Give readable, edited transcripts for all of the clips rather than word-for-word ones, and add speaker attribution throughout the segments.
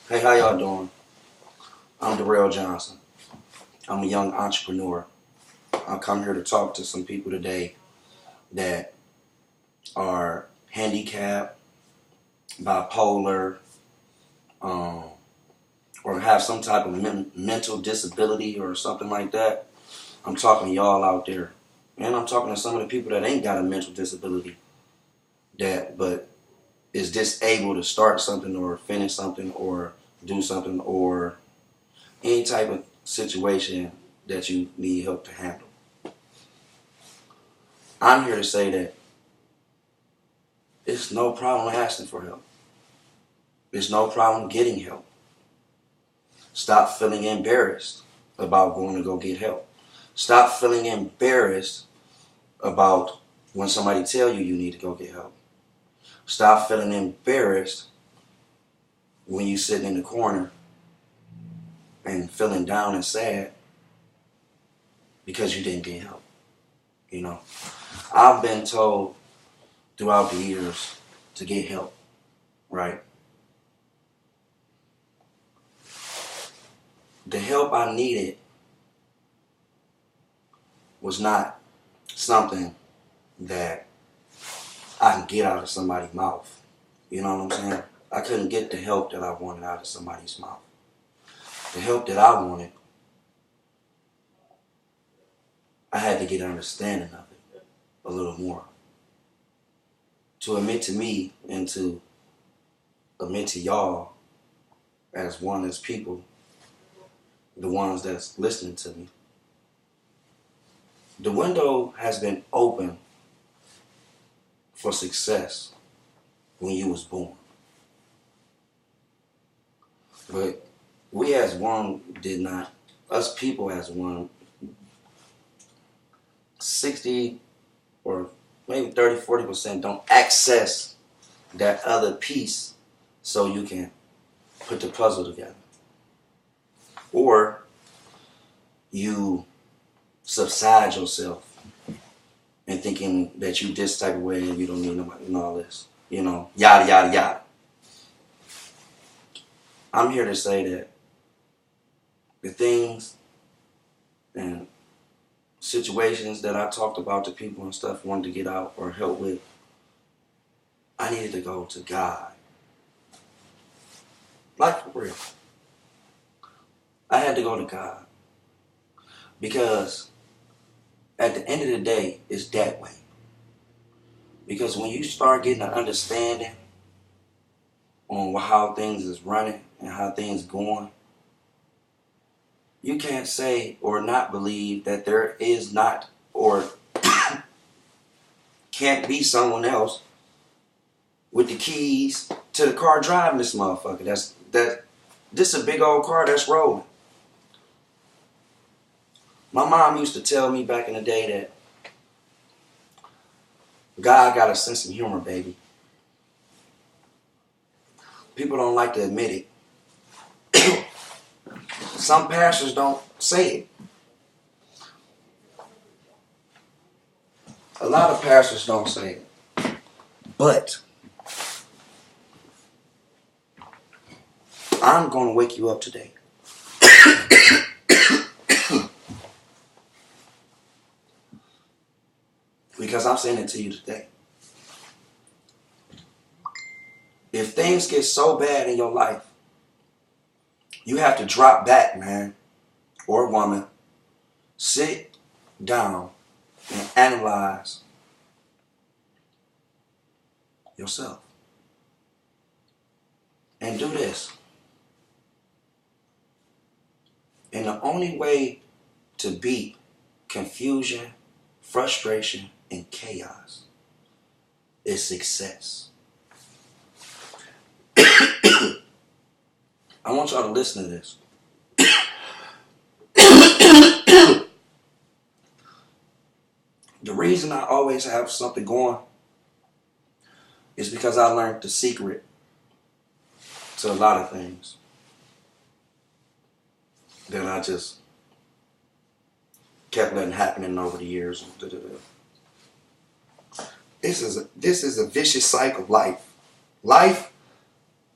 Speaker 1: Hey, how y'all doing? I'm Darrell Johnson. I'm a young entrepreneur. I come here to talk to some people today that are handicapped, bipolar, um, or have some type of mental disability or something like that. I'm talking to y'all out there. And I'm talking to some of the people that ain't got a mental disability but is disable to start something or finish something or do something or any type of situation that you need help to handle. I'm here to say that it's no problem asking for help. It's no problem getting help. Stop feeling embarrassed about going to go get help. Stop feeling embarrassed about when somebody tell you need to go get help. Stop feeling embarrassed when you sitting in the corner and feeling down and sad because you didn't get help. You know, I've been told throughout the years to get help, right? The help I needed was not something that I can get out of somebody's mouth. You know what I'm saying? I couldn't get the help that I wanted out of somebody's mouth. The help that I wanted, I had to get an understanding of it a little more. To admit to me and to admit to y'all as people, the ones that's listening to me, the window has been open for success when you was born. But we as one did not, us people as one, 60 or maybe 30, 40% don't access that other piece so you can put the puzzle together. Or you subside yourself and thinking that you this type of way and you don't need nobody and all this. You know, yada, yada, yada. I'm here to say that the things and situations that I talked about to people and stuff wanted to get out or help with, I needed to go to God. Like for real. I had to go to God. Because at the end of the day, it's that way. Because when you start getting an understanding on how things is running and how things going, you can't say or not believe that there is not or can't be someone else with the keys to the car driving this motherfucker. This is a big old car that's rolling. My mom used to tell me back in the day that God got a sense of humor, baby. People don't like to admit it. Some pastors don't say it. A lot of pastors don't say it. But I'm going to wake you up today. Because I'm saying it to you today. If things get so bad in your life, you have to drop back, man, or woman, sit down and analyze yourself. And do this. And the only way to beat confusion, frustration, and chaos is success. I want y'all to listen to this. The reason I always have something going is because I learned the secret to a lot of things that I just kept letting happening over the years. This is a vicious cycle. Life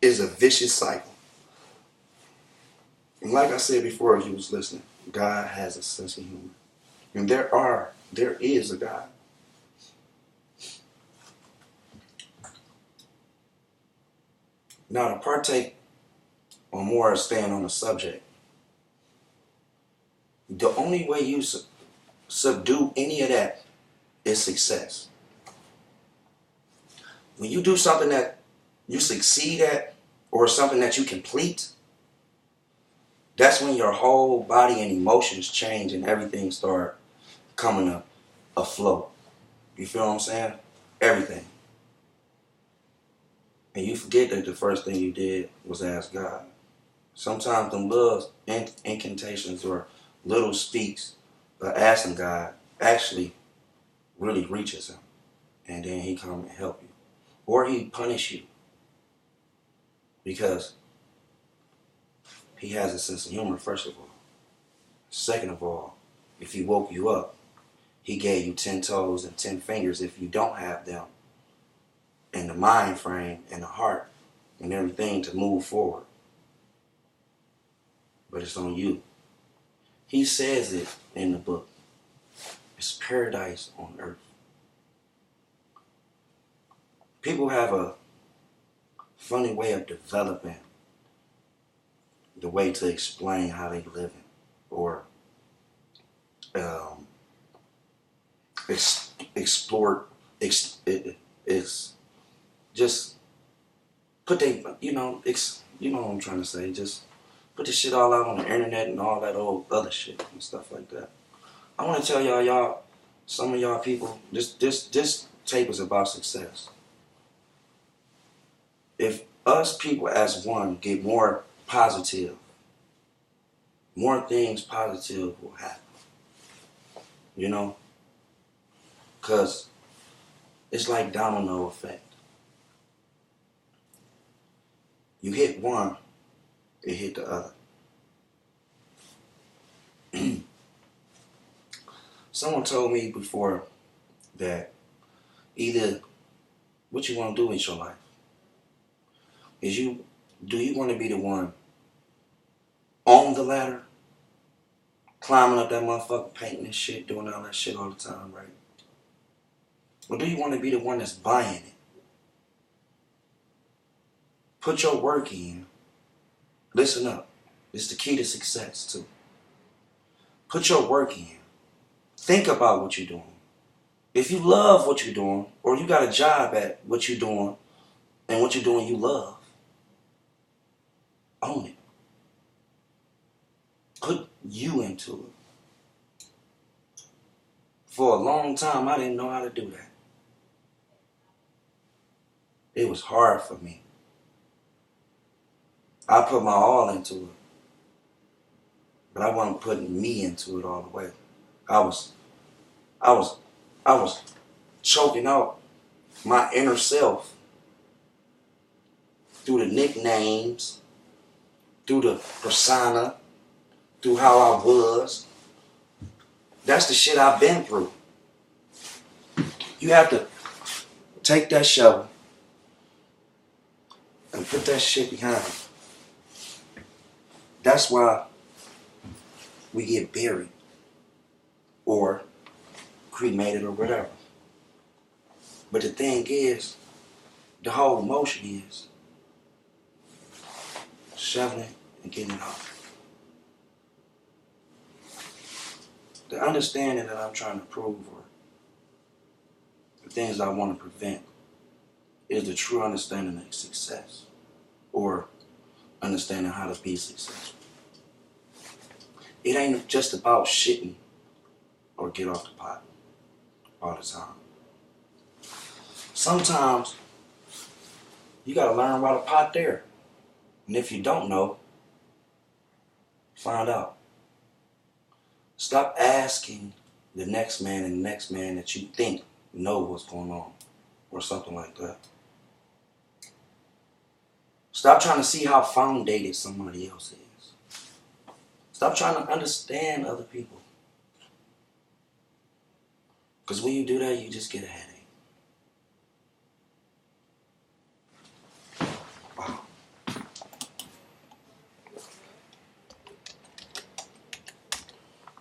Speaker 1: is a vicious cycle. And like I said before, if you was listening, God has a sense of humor. And there is a God. Now to partake or more staying on the subject, the only way you subdue any of that is success. When you do something that you succeed at or something that you complete, that's when your whole body and emotions change and everything start coming afloat. You feel what I'm saying? Everything. And you forget that the first thing you did was ask God. Sometimes them little incantations or little speaks of asking God actually really reaches him. And then he come and help you. Or he punish you. Because he has a sense of humor, first of all. Second of all, if he woke you up, he gave you 10 toes and 10 fingers if you don't have them. And the mind frame and the heart and everything to move forward. But it's on you. He says it in the book. It's paradise on earth. People have a funny way of developing the way to explain how they live in, or explore. It's just put they, you know what I'm trying to say. Just put this shit all out on the internet and all that old other shit and stuff like that. I want to tell y'all, some of y'all people, this tape is about success. If us people as one get more positive, more things positive will happen. You know? Because it's like domino effect. You hit one, it hit the other. Someone told me before that either what you want to do with your life is do you want to be the one on the ladder, climbing up that motherfucker, painting this shit, doing all that shit all the time, right? Or do you want to be the one that's buying it? Put your work in. Listen up. It's the key to success, too. Put your work in. Think about what you're doing. If you love what you're doing, or you got a job at what you're doing, and what you're doing you love, own it. Put you into it. For a long time, I didn't know how to do that. It was hard for me. I put my all into it. But I wasn't putting me into it all the way. I was choking out my inner self through the nicknames, through the persona, through how I was. That's the shit I've been through. You have to take that shovel and put that shit behind you. That's why we get buried or cremated or whatever. But the thing is, the whole motion is shoveling it and getting it off. The understanding that I'm trying to prove, or the things I want to prevent, is the true understanding of success, or understanding how to be successful. It ain't just about shitting or get off the pot all the time. Sometimes you gotta learn why the pot there. And if you don't know, find out. Stop asking the next man and the next man that you think know what's going on, or something like that. Stop trying to see how foundated somebody else is. Stop trying to understand other people. Because when you do that, you just get a headache. Wow.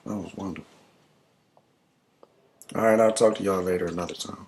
Speaker 1: That was wonderful. All right, I'll talk to y'all later another time.